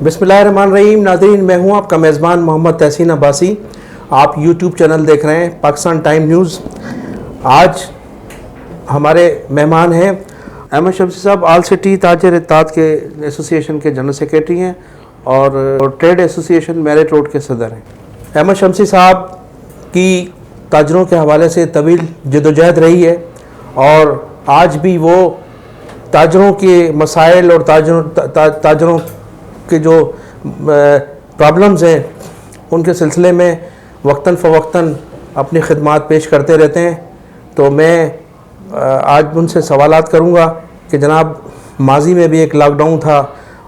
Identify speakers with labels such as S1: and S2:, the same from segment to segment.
S1: بسم اللہ الرحمن الرحیم. ناظرین، میں ہوں آپ کا میزبان محمد تحسین عباسی. آپ یوٹیوب چینل دیکھ رہے ہیں پاکستان ٹائم نیوز. آج ہمارے مہمان ہیں احمد شمسی صاحب. آل سٹی تاجر اتحاد کے ایسوسی ایشن کے جنرل سیکریٹری ہیں اور ٹریڈ ایسوسی ایشن میرٹ روڈ کے صدر ہیں. احمد شمسی صاحب کی تاجروں کے حوالے سے طویل جدوجہد رہی ہے اور آج بھی وہ تاجروں کے مسائل اور تاجروں کے جو پرابلمز ہیں ان کے سلسلے میں وقتاً فوقتاً اپنی خدمات پیش کرتے رہتے ہیں. تو میں آج ان سے سوالات کروں گا کہ جناب ماضی میں بھی ایک لاک ڈاؤن تھا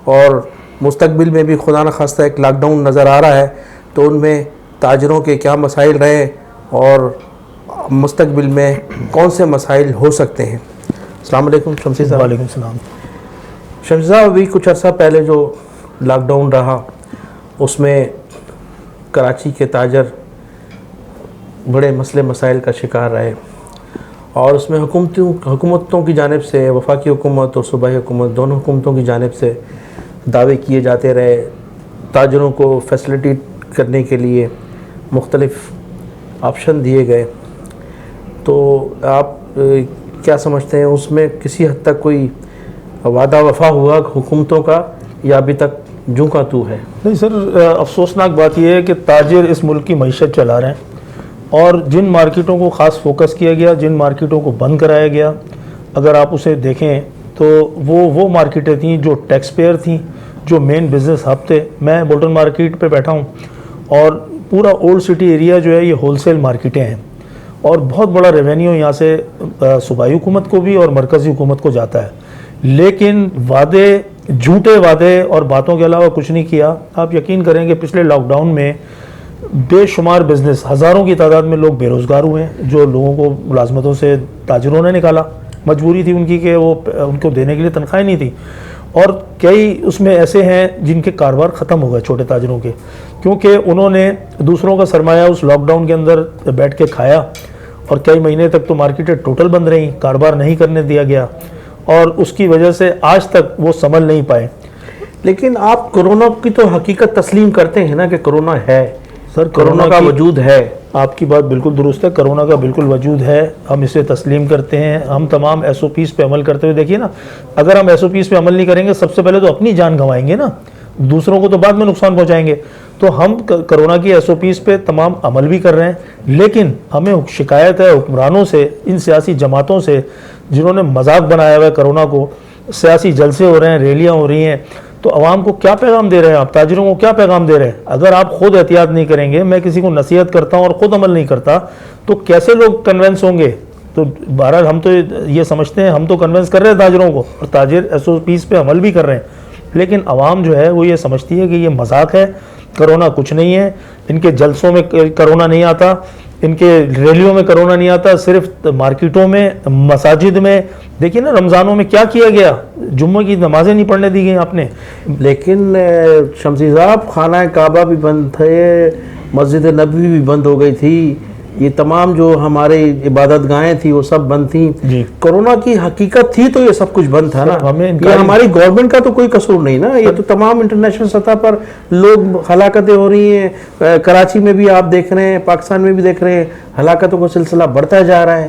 S1: اور مستقبل میں بھی خدا نخواستہ ایک لاک ڈاؤن نظر آ رہا ہے، تو ان میں تاجروں کے کیا مسائل رہے اور مستقبل میں کون سے مسائل ہو سکتے ہیں. السلام علیکم شمسی صاحب.
S2: وعلیکم السلام.
S1: شمسی صاحب، ابھی کچھ عرصہ پہلے جو لاک ڈاؤن رہا اس میں کراچی کے تاجر بڑے مسئلے مسائل کا شکار رہے اور اس میں حکومتوں کی جانب سے، وفاقی حکومت اور صوبائی حکومت دونوں حکومتوں کی جانب سے دعوے کیے جاتے رہے. تاجروں کو فیسلٹی کرنے کے لیے مختلف آپشن دیے گئے. تو آپ کیا سمجھتے ہیں اس میں کسی حد تک کوئی وعدہ وفا ہوا حکومتوں کا یا ابھی تک جوں کا تو ہے؟
S2: نہیں سر، افسوسناک بات یہ ہے کہ تاجر اس ملک کی معیشت چلا رہے ہیں اور جن مارکیٹوں کو خاص فوکس کیا گیا، جن مارکیٹوں کو بند کرایا گیا، اگر آپ اسے دیکھیں تو وہ مارکیٹیں تھیں جو ٹیکس پیئر تھیں، جو مین بزنس ہب تھے. میں بولٹن مارکیٹ پہ بیٹھا ہوں اور پورا اولڈ سٹی ایریا جو ہے یہ ہول سیل مارکیٹیں ہیں اور بہت بڑا ریونیو یہاں سے صوبائی حکومت کو بھی اور مرکزی حکومت کو جاتا ہے. لیکن وعدے، جھوٹے وعدے اور باتوں کے علاوہ کچھ نہیں کیا. آپ یقین کریں کہ پچھلے لاک ڈاؤن میں بے شمار بزنس، ہزاروں کی تعداد میں لوگ بے روزگار ہوئے ہیں جو لوگوں کو ملازمتوں سے تاجروں نے نکالا. مجبوری تھی ان کی کہ وہ ان کو دینے کے لیے تنخواہیں نہیں تھی. اور کئی اس میں ایسے ہیں جن کے کاروبار ختم ہو گئے، چھوٹے تاجروں کے، کیونکہ انہوں نے دوسروں کا سرمایہ اس لاک ڈاؤن کے اندر بیٹھ کے کھایا اور کئی مہینے تک تو مارکیٹیں ٹوٹل بند رہیں، کاروبار نہیں کرنے دیا گیا اور اس کی وجہ سے آج تک وہ سنبھل نہیں پائے.
S1: لیکن آپ کرونا کی تو حقیقت تسلیم کرتے ہیں نا کہ کرونا ہے؟
S2: سر،
S1: کرونا کا وجود ہے.
S2: آپ کی بات بالکل درست ہے، کرونا کا بالکل وجود ہے، ہم اسے تسلیم کرتے ہیں. ہم تمام ایس او پیز پہ عمل کرتے ہوئے دیکھیے نا، اگر ہم ایس او پیز پہ عمل نہیں کریں گے سب سے پہلے تو اپنی جان گنوائیں گے نا، دوسروں کو تو بعد میں نقصان پہنچائیں گے. تو ہم کرونا کی ایس او پیز پہ تمام عمل بھی کر رہے ہیں، لیکن ہمیں شکایت ہے حکمرانوں سے، ان سیاسی جماعتوں سے جنہوں نے مذاق بنایا ہوا ہے کرونا کو. سیاسی جلسے ہو رہے ہیں، ریلیاں ہو رہی ہیں، تو عوام کو کیا پیغام دے رہے ہیں آپ؟ تاجروں کو کیا پیغام دے رہے ہیں؟ اگر آپ خود احتیاط نہیں کریں گے، میں کسی کو نصیحت کرتا ہوں اور خود عمل نہیں کرتا تو کیسے لوگ کنونس ہوں گے؟ تو بہرحال ہم تو یہ سمجھتے ہیں، ہم تو کنونس کر رہے ہیں تاجروں کو اور تاجر ایس او پیز پہ عمل بھی کر رہے ہیں، لیکن عوام جو ہے وہ یہ سمجھتی ہے کہ یہ مذاق ہے، کرونا کچھ نہیں ہے. ان کے جلسوں میں کرونا نہیں آتا، ان کے ریلیوں میں کرونا نہیں آتا، صرف مارکیٹوں میں، مساجد میں. دیکھیے نا رمضانوں میں کیا کیا گیا، جمعہ کی نمازیں نہیں پڑھنے دی گئی آپ نے.
S1: لیکن شمسی صاحب، خانہ کعبہ بھی بند تھے، مسجد نبوی بھی بند ہو گئی تھی، یہ تمام جو ہمارے عبادت گاہیں تھیں وہ سب بند تھیں.
S2: جی،
S1: کرونا کی حقیقت تھی تو یہ سب کچھ بند تھا نا.
S2: یہ
S1: ہماری گورنمنٹ کا تو کوئی قصور نہیں نا، یہ تو تمام انٹرنیشنل سطح پر لوگ ہلاکتیں ہو رہی ہیں. کراچی میں بھی آپ دیکھ رہے ہیں، پاکستان میں بھی دیکھ رہے ہیں، ہلاکتوں کا سلسلہ بڑھتا جا رہا ہے.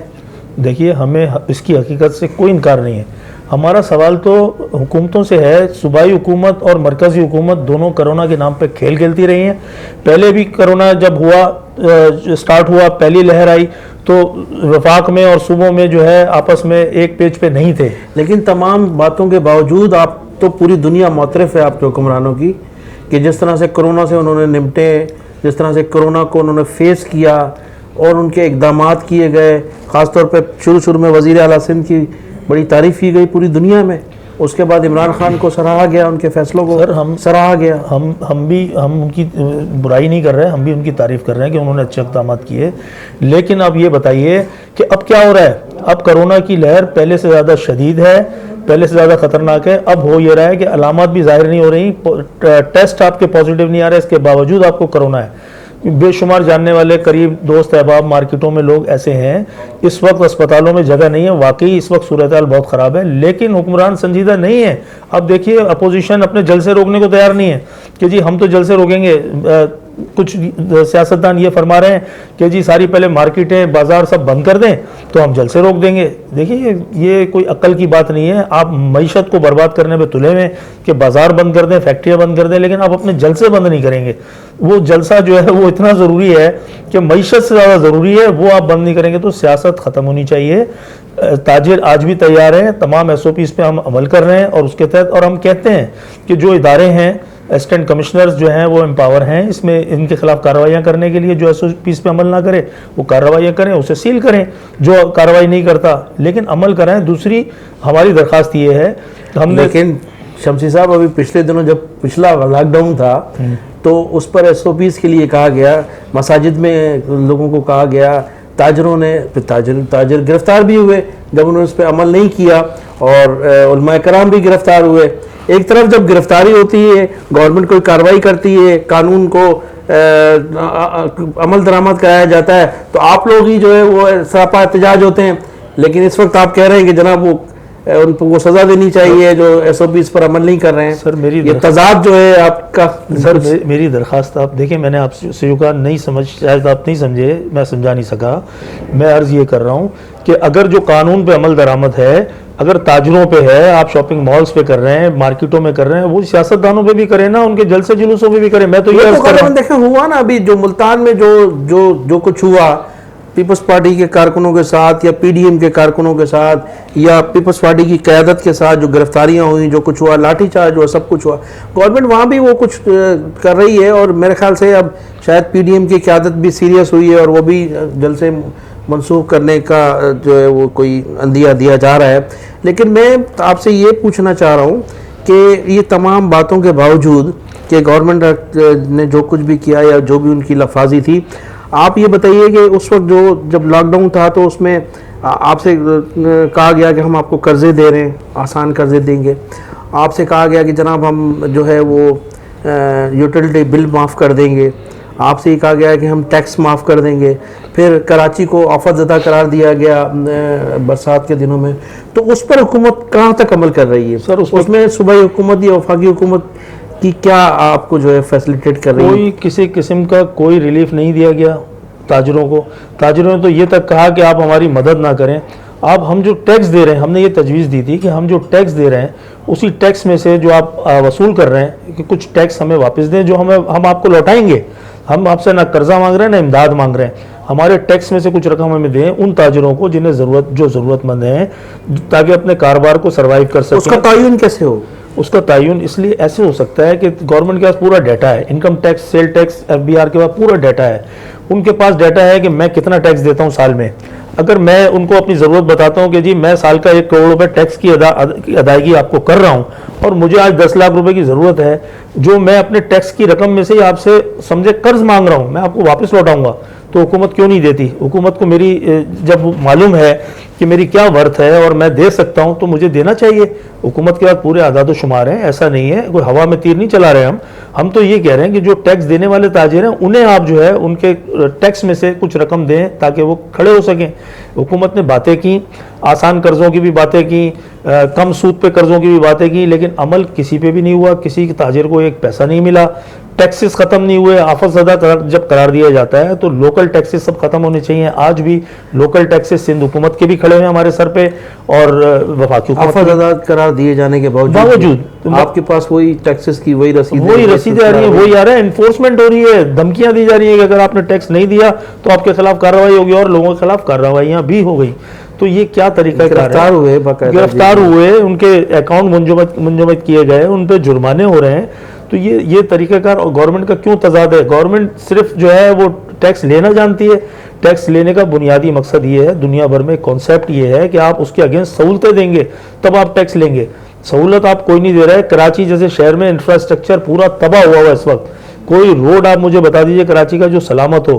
S2: دیکھیے ہمیں اس کی حقیقت سے کوئی انکار نہیں ہے. ہمارا سوال تو حکومتوں سے ہے. صوبائی حکومت اور مرکزی حکومت دونوں کرونا کے نام پہ کھیل کھیلتی رہی ہیں. پہلے بھی کرونا جب ہوا، سٹارٹ ہوا، پہلی لہر آئی تو وفاق میں اور صوبوں میں جو ہے آپس میں ایک پیج پہ نہیں تھے.
S1: لیکن تمام باتوں کے باوجود آپ تو پوری دنیا معترف ہے آپ کے حکمرانوں کی کہ جس طرح سے کرونا سے انہوں نے نمٹے، جس طرح سے کرونا کو انہوں نے فیس کیا اور ان کے اقدامات کیے گئے. خاص طور پہ شروع میں وزیر اعلیٰ سندھ کی بڑی تعریف کی گئی پوری دنیا میں. اس کے بعد عمران خان کو سراہا گیا، ان کے فیصلوں کو سراہا گیا.
S2: ہم ان کی برائی نہیں کر رہے ہیں، ہم بھی ان کی تعریف کر رہے ہیں کہ انہوں نے اچھے اقدامات کیے. لیکن اب یہ بتائیے کہ اب کیا ہو رہا ہے؟ اب کرونا کی لہر پہلے سے زیادہ شدید ہے، پہلے سے زیادہ خطرناک ہے. اب ہو یہ رہا ہے کہ علامات بھی ظاہر نہیں ہو رہی، ٹیسٹ آپ کے پازیٹیو نہیں آ رہے، اس کے باوجود آپ کو کرونا ہے. بے شمار جاننے والے قریب دوست احباب مارکیٹوں میں لوگ ایسے ہیں. اس وقت اسپتالوں میں جگہ نہیں ہے, واقعی اس وقت صورتحال بہت خراب ہے, لیکن حکمران سنجیدہ نہیں ہے. اب دیکھیے اپوزیشن اپنے جلسے روکنے کو تیار نہیں ہے کہ جی ہم تو جلسے روکیں گے. کچھ سیاستدان یہ فرما رہے ہیں کہ جی ساری پہلے مارکیٹیں بازار سب بند کر دیں تو ہم جلسے روک دیں گے. دیکھیے یہ کوئی عقل کی بات نہیں ہے. آپ معیشت کو برباد کرنے پہ تلے ہوئے کہ بازار بند کر دیں, فیکٹریاں بند کر دیں, لیکن آپ اپنے جلسے بند نہیں کریں گے. وہ جلسہ جو ہے وہ اتنا ضروری ہے کہ معیشت سے زیادہ ضروری ہے, وہ آپ بند نہیں کریں گے تو سیاست ختم ہونی چاہیے. تاجر آج بھی تیار ہیں, تمام ایس او پیز پہ ہم عمل کر رہے ہیں اور اس کے تحت, اور ہم کہتے ہیں کہ جو ادارے ہیں اسسٹنٹ کمشنرز جو ہیں وہ امپاور ہیں اس میں ان کے خلاف کارروائیاں کرنے کے لیے. جو ایس او پیز پہ عمل نہ کرے وہ کارروائیاں کریں, اسے سیل کریں جو کارروائی نہیں کرتا, لیکن عمل کریں. دوسری ہماری درخواست یہ ہے کہ ہم نے,
S1: لیکن شمسی صاحب ابھی پچھلے دنوں جب پچھلا لاک ڈاؤن تھا تو اس پر ایس او پیز کے لیے کہا گیا, مساجد میں لوگوں کو کہا گیا, تاجروں نے, تاجر گرفتار بھی ہوئے جب انہوں نے اس پہ عمل نہیں کیا, اور علماء کرام بھی گرفتار ہوئے. ایک طرف جب گرفتاری ہوتی ہے, گورنمنٹ کوئی کارروائی کرتی ہے, قانون کو عمل درآمد کرایا جاتا ہے, تو آپ لوگ ہی جو ہے وہ سراپا احتجاج ہوتے ہیں. لیکن اس وقت آپ کہہ رہے ہیں کہ جناب وہ ان کو سزا دینی چاہیے جو ایس او پیز پر عمل نہیں کر رہے ہیں.
S2: سر میری
S1: یہ تضاد جو ہے آپ کا.
S2: سر میری درخواست, آپ دیکھیں میں نے آپ سے یہ کہا, نہیں سمجھ, شاید آپ نہیں سمجھے, میں سمجھا نہیں سکا. میں عرض یہ کر رہا ہوں کہ اگر جو قانون پہ عمل درآمد ہے, اگر تاجروں پہ ہے, آپ شاپنگ مالز پہ کر رہے ہیں, مارکیٹوں میں کر رہے ہیں, وہ سیاستدانوں پہ بھی کریں نا, ان کے جلسے جلوسوں پہ بھی کریں. میں تو یہ عرض کر رہا ہوں,
S1: دیکھیں ہوا نا ابھی جو ملتان میں جو کچھ ہوا پیپلز پارٹی کے کارکنوں کے ساتھ یا پی ڈی ایم کے کارکنوں کے ساتھ یا پیپلز پارٹی کی قیادت کے ساتھ جو گرفتاریاں ہوئیں, جو کچھ ہوا, لاٹھی چارج ہوا, سب کچھ ہوا, گورنمنٹ وہاں بھی وہ کچھ کر رہی ہے. اور میرے خیال سے اب شاید پی ڈی ایم کی قیادت بھی سیریس ہوئی ہے اور وہ بھی جلسے منسوخ کرنے کا جو ہے وہ کوئی اندیہ دیا جا رہا ہے. لیکن میں آپ سے یہ پوچھنا چاہ رہا ہوں کہ یہ تمام باتوں کے باوجود کہ گورنمنٹ نے جو کچھ بھی کیا یا جو بھی ان کی لفاظی تھی, آپ یہ بتائیے کہ اس وقت جب لاک ڈاؤن تھا تو اس میں آپ سے کہا گیا کہ ہم آپ کو قرضے دے رہے ہیں, آسان قرضے دیں گے. آپ سے کہا گیا کہ جناب ہم جو ہے وہ یوٹیلٹی بل معاف کر دیں گے. آپ سے یہ کہا گیا کہ ہم ٹیکس معاف کر دیں گے. پھر کراچی کو آفت زدہ قرار دیا گیا برسات کے دنوں میں. تو اس پر حکومت کہاں تک عمل کر رہی ہے سر؟ اس میں صوبائی حکومت یا وفاقی حکومت کی کیا آپ کو جو ہے فیسلیٹیٹ کر رہی ہے؟
S2: کوئی کسی قسم کا کوئی ریلیف نہیں دیا گیا تاجروں کو. تاجروں نے تو یہ تک کہا کہ آپ ہماری مدد نہ کریں. اب ہم جو ٹیکس دے رہے ہیں, ہم نے یہ تجویز دی تھی کہ ہم جو ٹیکس دے رہے ہیں اسی ٹیکس میں سے جو آپ وصول کر رہے ہیں کہ کچھ ٹیکس ہمیں واپس دیں, جو ہم آپ کو لوٹائیں گے. ہم آپ سے نہ قرضہ مانگ رہے ہیں نہ امداد مانگ رہے ہیں. ہمارے ٹیکس میں سے کچھ رقم ہمیں دیں ان تاجروں کو جنہیں ضرورت مند ہیں, تاکہ اپنے کاروبار کو سروائیو کر سکیں.
S1: اس کا تعین کیسے ہو؟
S2: اس کا تعین اس لیے ایسے ہو سکتا ہے کہ گورنمنٹ کے پاس پورا ڈیٹا ہے, income tax, sale tax, F B R کے پاس پورا ڈیٹا ہے. ان کے پاس ڈیٹا ہے کہ میں کتنا ٹیکس دیتا ہوں سال میں. اگر میں ان کو اپنی ضرورت بتاتا ہوں کہ جی میں سال کا 1 کروڑ روپے ٹیکس کی ادائیگی آپ کو کر رہا ہوں اور مجھے آج 10 لاکھ روپے کی ضرورت ہے, جو میں اپنے ٹیکس کی رقم میں سے ہی آپ سے سمجھے قرض مانگ رہا ہوں, میں آپ کو واپس لوٹاؤں گا, تو حکومت کیوں نہیں دیتی؟ حکومت کو میری جب معلوم ہے کہ میری کیا ورتھ ہے اور میں دے سکتا ہوں تو مجھے دینا چاہیے. حکومت کے بعد پورے اعداد و شمار ہیں, ایسا نہیں ہے کوئی ہوا میں تیر نہیں چلا رہے ہم تو یہ کہہ رہے ہیں کہ جو ٹیکس دینے والے تاجر ہیں انہیں آپ جو ہے ان کے ٹیکس میں سے کچھ رقم دیں تاکہ وہ کھڑے ہو سکیں. حکومت نے باتیں کی, آسان قرضوں کی بھی باتیں کی, کم سود پہ قرضوں کی بھی باتیں کی, لیکن عمل کسی پہ بھی نہیں ہوا. کسی تاجر کو ایک پیسہ نہیں ملا, ٹیکسز ختم نہیں ہوئے. آفت زدہ جب قرار دیا جاتا ہے تو لوکل ٹیکسز سب ختم ہونے چاہیے. آج بھی لوکل ٹیکسز سندھ حکومت کے بھی کھڑے ہوئے ہیں ہمارے سر پہ اور وفاقی حکومت.
S1: آفت زدہ قرار دیے جانے کے باوجود آپ کے پاس وہی ٹیکسز کی وہی
S2: رسیدیں آ رہی ہیں, وہی آ رہا ہے. انفورسمنٹ ہو رہی ہے, دھمکیاں دی جا رہی ہیں کہ اگر آپ نے ٹیکس نہیں دیا تو آپ کے خلاف کارروائی ہوگی, اور لوگوں کے خلاف کارروائیاں بھی ہو گئی. تو یہ کیا طریقہ
S1: گرفتار
S2: ہوئے, ان کے اکاؤنٹ منجمد کیے گئے, ان پہ جرمانے ہو رہے ہیں. تو یہ طریقہ کار گورنمنٹ کا کیوں تضاد ہے؟ گورنمنٹ صرف جو ہے وہ ٹیکس لینا جانتی ہے. ٹیکس لینے کا بنیادی مقصد یہ ہے, دنیا بھر میں کانسیپٹ یہ ہے کہ آپ اس کے اگینسٹ سہولتیں دیں گے تب آپ ٹیکس لیں گے. سہولت آپ کوئی نہیں دے رہا ہے. کراچی جیسے شہر میں انفراسٹرکچر پورا تباہ ہوا ہوا اس وقت. کوئی روڈ آپ مجھے بتا دیجئے کراچی کا جو سلامت ہو.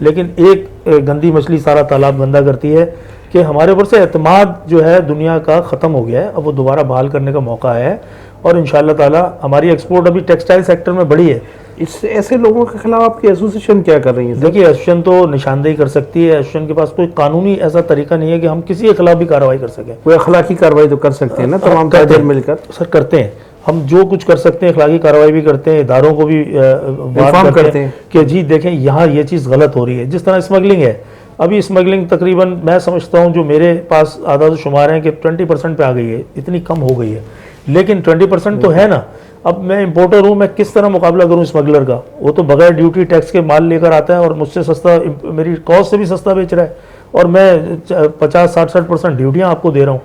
S2: لیکن ایک گندی مچھلی سارا تالاب گندا کرتی ہے کہ ہمارے اوپر سے اعتماد جو ہے دنیا کا ختم ہو گیا ہے. اب وہ دوبارہ بحال کرنے کا موقع ہے اور انشاءاللہ تعالی ہماری ایکسپورٹ ابھی ٹیکسٹائل سیکٹر میں بڑی ہے.
S1: ایسے لوگوں کے خلاف آپ کی ایسوسیشن کیا کر رہی ہے؟
S2: دیکھیے ایسوسیشن تو نشاندہی کر سکتی ہے. ایسوسیشن کے پاس کوئی قانونی ایسا طریقہ نہیں ہے کہ ہم کسی کے خلاف بھی کارروائی کر سکیں.
S1: کوئی اخلاقی کارروائی تو کر سکتے ہیں نا تمام تاجر مل کر؟
S2: سر کرتے ہیں, ہم جو کچھ کر سکتے ہیں اخلاقی کارروائی بھی کرتے ہیں, اداروں کو بھی
S1: انفارم کرتے ہیں
S2: کہ جی دیکھیں یہاں یہ چیز غلط ہو رہی ہے. جس طرح اسمگلنگ ہے, ابھی اسمگلنگ تقریباً میں سمجھتا ہوں جو میرے پاس اعداد و شمار ہیں کہ 20% پہ آ گئی ہے, اتنی کم ہو گئی ہے. لیکن 20% تو ہے نا. اب میں امپورٹر ہوں, میں کس طرح مقابلہ کروں اسمگلر کا؟ وہ تو بغیر ڈیوٹی ٹیکس کے مال لے کر آتا ہے اور مجھ سے سستا, میری کاسٹ سے بھی سستا بیچ رہا ہے, اور میں 50-60% ڈیوٹیاں آپ کو دے رہا ہوں.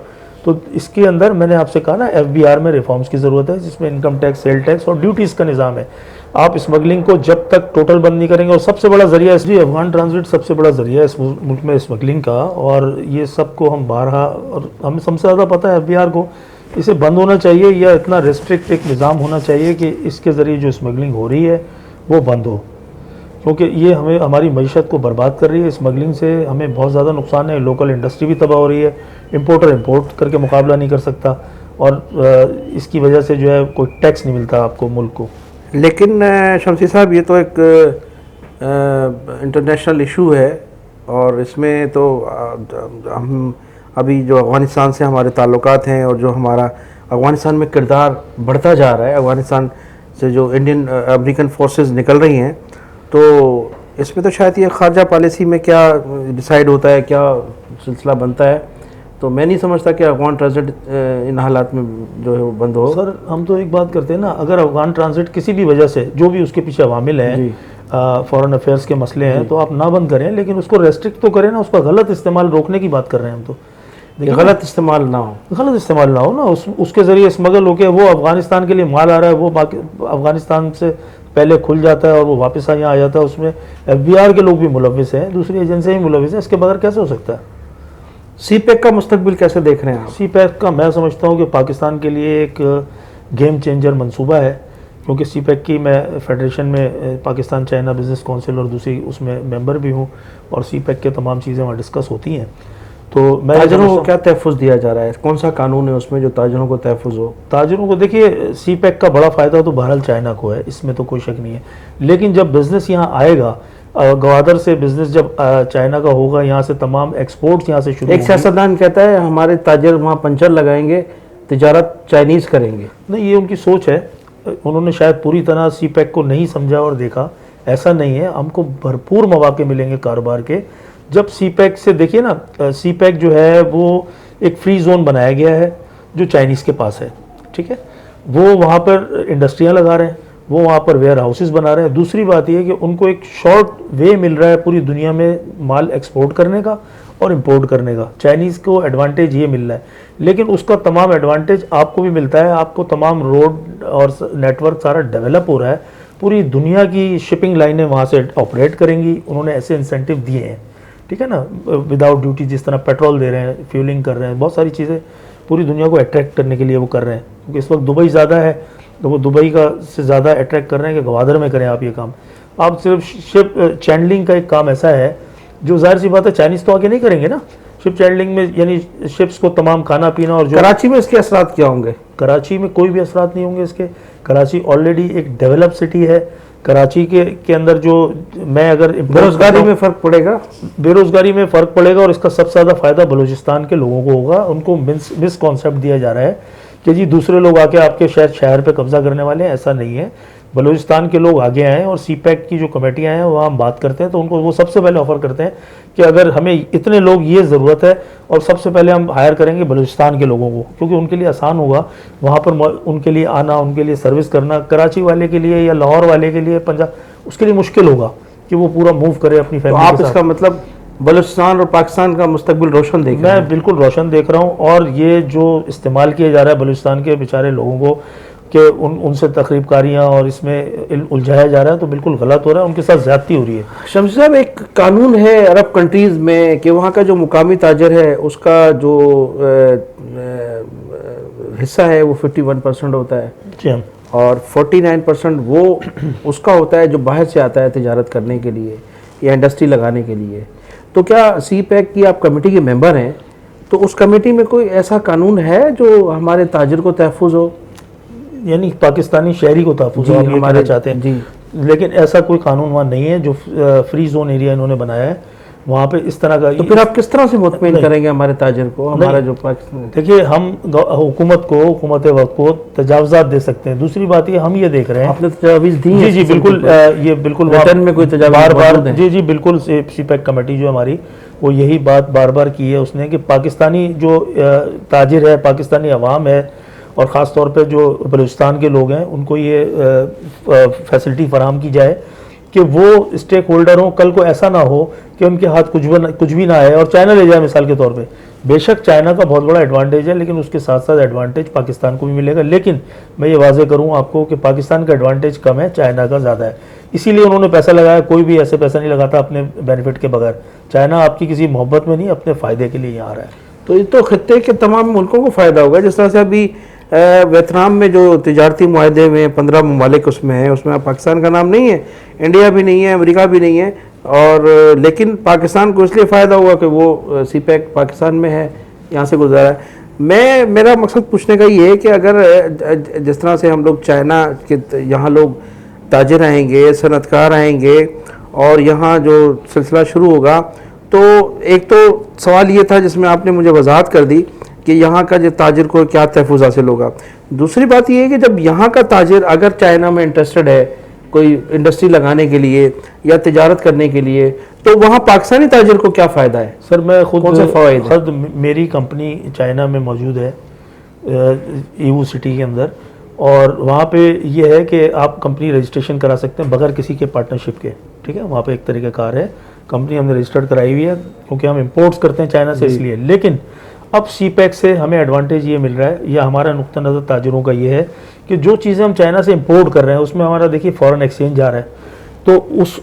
S2: تو اس کے اندر میں نے آپ سے کہا نا FBR میں ریفارمز کی ضرورت ہے, جس میں انکم ٹیکس, سیل ٹیکس اور ڈیوٹیز کا نظام ہے. آپ اسمگلنگ کو جب تک ٹوٹل بند نہیں کریں گے, اور سب سے بڑا ذریعہ اس لیے افغان ٹرانزٹ سب سے بڑا ذریعہ ہے اس ملک میں اسمگلنگ کا, اور یہ سب کو ہم بارہا, اور ہمیں سب سے زیادہ پتہ ہے FBR کو, اسے بند ہونا چاہیے یا اتنا ریسٹرکٹ ایک نظام ہونا چاہیے کہ اس کے ذریعے جو اسمگلنگ ہو رہی ہے وہ بند ہو, کیونکہ یہ ہمیں ہماری معیشت کو برباد کر رہی ہے. اسمگلنگ سے ہمیں بہت زیادہ نقصان ہے, لوکل انڈسٹری بھی تباہ ہو رہی ہے, امپورٹر امپورٹ کر کے مقابلہ نہیں کر سکتا, اور اس کی وجہ سے جو ہے کوئی ٹیکس نہیں ملتا آپ کو, ملک کو.
S1: لیکن شمسی صاحب یہ تو ایک انٹرنیشنل ایشو ہے, اور اس میں تو ہم ابھی جو افغانستان سے ہمارے تعلقات ہیں اور جو ہمارا افغانستان میں کردار بڑھتا جا رہا ہے, افغانستان سے جو انڈین امریکن فورسز نکل رہی ہیں, تو اس میں تو شاید یہ خارجہ پالیسی میں کیا ڈیسائیڈ ہوتا ہے, کیا سلسلہ بنتا ہے. تو میں نہیں سمجھتا کہ افغان ٹرانزٹ ان حالات میں جو ہے وہ بند ہو.
S2: سر ہم تو ایک بات کرتے ہیں نا, اگر افغان ٹرانزٹ کسی بھی وجہ سے, جو بھی اس کے پیچھے عوامل ہیں, فورن افیئرس کے مسئلے ہیں, تو آپ نہ بند کریں, لیکن اس کو ریسٹرکٹ تو کریں نا, اس کا غلط استعمال روکنے کی بات کر رہے ہیں ہم. تو
S1: غلط استعمال نہ ہو,
S2: غلط استعمال نہ ہو نا, اس کے ذریعے اسمگل ہو کے وہ افغانستان کے لیے مال آ رہا ہے, وہ افغانستان سے پہلے کھل جاتا ہے اور وہ واپس یہاں آ جاتا ہے. اس میں FBR کے لوگ بھی ملوث ہیں, دوسری ایجنسیاں بھی ملوث ہیں. اس کے بغیر کیسے ہو سکتا ہے؟
S1: سی پیک کا مستقبل کیسے دیکھ رہے ہیں آپ؟
S2: سی پیک کا میں سمجھتا ہوں کہ پاکستان کے لیے ایک گیم چینجر منصوبہ ہے, کیونکہ سی پیک کی میں فیڈریشن میں پاکستان چائنا بزنس کونسل اور دوسری اس میں ممبر بھی ہوں, اور سی پیک کے تمام چیزیں وہاں ڈسکس ہوتی ہیں. تو میں
S1: تاجروں کو کیا تحفظ دیا جا رہا ہے؟ کون سا قانون ہے اس میں جو تاجروں کو تحفظ ہو؟
S2: تاجروں کو دیکھیے سی پیک کا بڑا فائدہ تو بہرحال چائنا کو ہے, اس میں تو کوئی شک نہیں ہے. لیکن جب بزنس یہاں آئے گا, گوادر سے بزنس جب چائنا کا ہوگا, یہاں سے تمام ایکسپورٹس یہاں سے شروع.
S1: ایک سیاستدان کہتا ہے ہمارے تاجر وہاں پنچر لگائیں گے, تجارت چائنیز کریں گے.
S2: نہیں, یہ ان کی سوچ ہے, انہوں نے شاید پوری طرح سی پیک کو نہیں سمجھا اور دیکھا. ایسا نہیں ہے, ہم کو بھرپور مواقع ملیں گے کاروبار کے. جب سی پیک سے دیکھیے نا, سی پیک جو ہے وہ ایک فری زون بنایا گیا ہے جو چائنیز کے پاس ہے, ٹھیک ہے, وہ وہاں پر انڈسٹریاں لگا رہے ہیں, وہ وہاں پر ویئر ہاؤسز بنا رہے ہیں. دوسری بات یہ ہے کہ ان کو ایک شارٹ وے مل رہا ہے پوری دنیا میں مال ایکسپورٹ کرنے کا اور امپورٹ کرنے کا. چائنیز کو ایڈوانٹیج یہ مل رہا ہے, لیکن اس کا تمام ایڈوانٹیج آپ کو بھی ملتا ہے. آپ کو تمام روڈ اور نیٹ ورک سارا ڈیولپ ہو رہا ہے, پوری دنیا کی شپنگ لائنیں وہاں سے آپریٹ کریں گی. انہوں نے ایسے انسینٹیو دیے ہیں, ٹھیک ہے نا, وداؤٹ ڈیوٹی, جس طرح پیٹرول دے رہے ہیں, فیولنگ کر رہے ہیں, بہت ساری چیزیں پوری دنیا کو اٹریکٹ کرنے کے لیے وہ کر رہے ہیں. کیونکہ اس وقت دبئی زیادہ ہے, تو وہ دبئی کا سے زیادہ اٹریکٹ کر رہے ہیں کہ گوادر میں کریں آپ یہ کام. آپ صرف شپ چینڈلنگ کا ایک کام ایسا ہے جو ظاہر سی بات ہے چائنیز تو آگے نہیں کریں گے نا شپ چینڈلنگ میں, یعنی شپس کو تمام کھانا پینا. اور جو
S1: کراچی میں اس کے اثرات کیا ہوں گے؟
S2: کراچی میں کوئی بھی اثرات نہیں ہوں گے اس کے. کراچی آلریڈی ایک ڈیولپ سٹی ہے. کراچی کے اندر جو میں اگر
S1: بے روزگاری میں فرق پڑے گا,
S2: بے روزگاری میں فرق پڑے گا, اور اس کا سب سے زیادہ فائدہ بلوچستان کے لوگوں کو ہوگا. ان کو مس کانسیپٹ دیا جا رہا ہے کہ جی دوسرے لوگ آ کے آپ کے شہر پہ قبضہ کرنے والے ہیں. ایسا نہیں ہے, بلوچستان کے لوگ آگے آئیں, اور سی پیک کی جو کمیٹیاں ہیں وہاں ہم بات کرتے ہیں تو ان کو وہ سب سے پہلے آفر کرتے ہیں کہ اگر ہمیں اتنے لوگ یہ ضرورت ہے, اور سب سے پہلے ہم ہائر کریں گے بلوچستان کے لوگوں کو, کیونکہ ان کے لیے آسان ہوگا وہاں پر ان کے لیے آنا, ان کے لیے سروس کرنا. کراچی والے کے لیے یا لاہور والے کے لیے, پنجاب, اس کے لیے مشکل ہوگا کہ وہ پورا موو کرے اپنی فیملی.
S1: آپ اس کا مطلب بلوچستان اور پاکستان کا مستقبل روشن دیکھ رہے ہیں؟
S2: میں بالکل روشن دیکھ رہا ہوں, اور یہ جو استعمال کیا جا رہا ہے بلوچستان کے بیچارے لوگوں کو کہ ان سے تقریب کاریاں اور اس میں الجھایا جا رہا ہے, تو بالکل غلط ہو رہا ہے, ان کے ساتھ زیادتی ہو رہی ہے.
S1: شمس صاحب, ایک قانون ہے عرب کنٹریز میں کہ وہاں کا جو مقامی تاجر ہے اس کا جو حصہ ہے وہ 51% ہوتا ہے,
S2: جی ہم,
S1: اور 49% وہ اس کا ہوتا ہے جو باہر سے آتا ہے تجارت کرنے کے لیے. یا انڈسٹری لگانے کے لیے. تو کیا سی پیک کی آپ کمیٹی کے ممبر ہیں, تو اس کمیٹی میں کوئی ایسا قانون ہے جو ہمارے تاجر کو تحفظ ہو؟
S2: یعنی پاکستانی شہری کو تحفظ
S1: جی،
S2: ہم یہ
S1: ہمارے
S2: کہنا چاہتے ہیں.
S1: جی.
S2: لیکن ایسا کوئی قانون وہاں نہیں ہے. جو فری زون ایریا انہوں نے بنایا ہے وہاں پہ اس طرح کا.
S1: تو پھر آپ کس طرح سے مطمئن کریں گے ہمارے تاجر کو, ہمارا جو پاکستان؟
S2: دیکھیے ہم حکومت وقت کو تجاوزات دے سکتے ہیں. دوسری بات یہ ہم یہ دیکھ رہے ہیں
S1: آپ نے تجاویز دی ہیں؟
S2: جی بالکل, یہ بالکل
S1: ریٹرن میں کوئی تجاویز
S2: بار
S1: موجود ہیں؟
S2: بار جی بالکل. سی پیک کمیٹی جو ہماری وہ یہی بات بار بار کی ہے اس نے کہ پاکستانی جو تاجر ہے, پاکستانی عوام ہے, اور خاص طور پہ جو بلوچستان کے لوگ ہیں ان کو یہ فیسلٹی فراہم کی جائے کہ وہ اسٹیک ہولڈر ہوں. کل کو ایسا نہ ہو کہ ان کے ہاتھ کچھ بھی نہ آئے اور چائنا لے جائے مثال کے طور پہ. بے شک چائنا کا بہت بڑا ایڈوانٹیج ہے, لیکن اس کے ساتھ ساتھ ایڈوانٹیج پاکستان کو بھی ملے گا. لیکن میں یہ واضح کروں آپ کو کہ پاکستان کا ایڈوانٹیج کم ہے, چائنا کا زیادہ ہے. اسی لیے انہوں نے پیسہ لگایا. کوئی بھی ایسے پیسہ نہیں لگاتا اپنے بینیفٹ کے بغیر. چائنا آپ کی کسی محبت میں نہیں, اپنے فائدے کے لیے یہاں آ رہا ہے.
S1: تو یہ تو خطے کے تمام ملکوں کو فائدہ ہوگا. جس طرح سے ابھی ویتنام میں جو تجارتی معاہدے میں 15 ممالک اس میں ہیں, اس میں پاکستان کا نام نہیں ہے, انڈیا بھی نہیں ہے, امریکہ بھی نہیں ہے, اور لیکن پاکستان کو اس لیے فائدہ ہوا کہ وہ سی پیک پاکستان میں ہے, یہاں سے گزارا ہے. میرا مقصد پوچھنے کا یہ ہے کہ اگر جس طرح سے ہم لوگ چائنا کے یہاں لوگ تاجر آئیں گے, صنعت کار آئیں گے, اور یہاں جو سلسلہ شروع ہوگا, تو ایک تو سوال یہ تھا جس میں آپ نے مجھے وضاحت کر دی کہ یہاں کا جو تاجر کو کیا تحفظ حاصل ہوگا. دوسری بات یہ ہے کہ جب یہاں کا تاجر اگر چائنا میں انٹرسٹڈ ہے کوئی انڈسٹری لگانے کے لیے یا تجارت کرنے کے لیے, تو وہاں پاکستانی تاجر کو کیا فائدہ ہے؟
S2: سر میں
S1: کون سے فوائد ہیں؟
S2: میری کمپنی چائنا میں موجود ہے, ایو سٹی کے اندر, اور وہاں پہ یہ ہے کہ آپ کمپنی رجسٹریشن کرا سکتے ہیں بغیر کسی کے پارٹنرشپ کے. ٹھیک ہے, وہاں پہ ایک طریقہ کار ہے, کمپنی ہم نے رجسٹرڈ کرائی ہوئی ہے کیونکہ ہم امپورٹس کرتے ہیں چائنا سے اس لیے. لیکن اب سی پیک سے ہمیں ایڈوانٹیج یہ مل رہا ہے, یا ہمارا نقطہ نظر تاجروں کا یہ ہے کہ جو چیزیں ہم چائنا سے امپورٹ کر رہے ہیں اس میں ہمارا دیکھیے فورن ایکسچینج جا رہا ہے, تو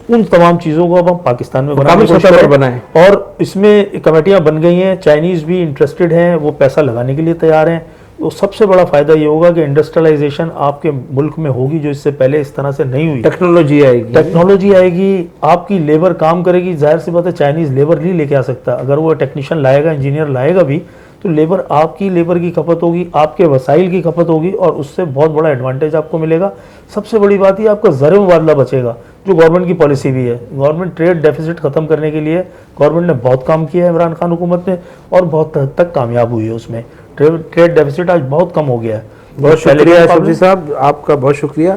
S2: ان تمام چیزوں کو اب ہم پاکستان میں بنائیں, اور اس میں کمیٹیاں بن گئی ہیں. چائنیز بھی انٹرسٹڈ ہیں, وہ پیسہ لگانے کے لیے تیار ہیں. تو سب سے بڑا فائدہ یہ ہوگا کہ انڈسٹریلائزیشن آپ کے ملک میں ہوگی جو اس سے پہلے اس طرح سے نہیں ہوئی. ٹیکنالوجی آئے گی, آپ کی لیبر کام کرے گی. ظاہر سی بات ہے چائنیز لیبر نہیں لے کے آ سکتا. اگر وہ ٹیکنیشین لائے گا, انجینئر لائے گا بھی, تو لیبر آپ کی لیبر کی کھپت ہوگی, آپ کے وسائل کی کھپت ہوگی, اور اس سے بہت بڑا ایڈوانٹیج آپ کو ملے گا. سب سے بڑی بات یہ آپ کا زر مبادلہ بچے گا, جو گورنمنٹ کی پالیسی بھی ہے. گورنمنٹ ٹریڈ ڈیفیسٹ ختم کرنے کے لیے گورنمنٹ نے بہت کام کیا ہے, عمران خان حکومت نے, اور بہت حد تک کامیاب ہوئی ہے اس میں. ٹریڈ ڈیفیسٹ آج بہت کم ہو گیا ہے.
S1: بہت شکریہ شفیع صاحب, آپ کا بہت شکریہ.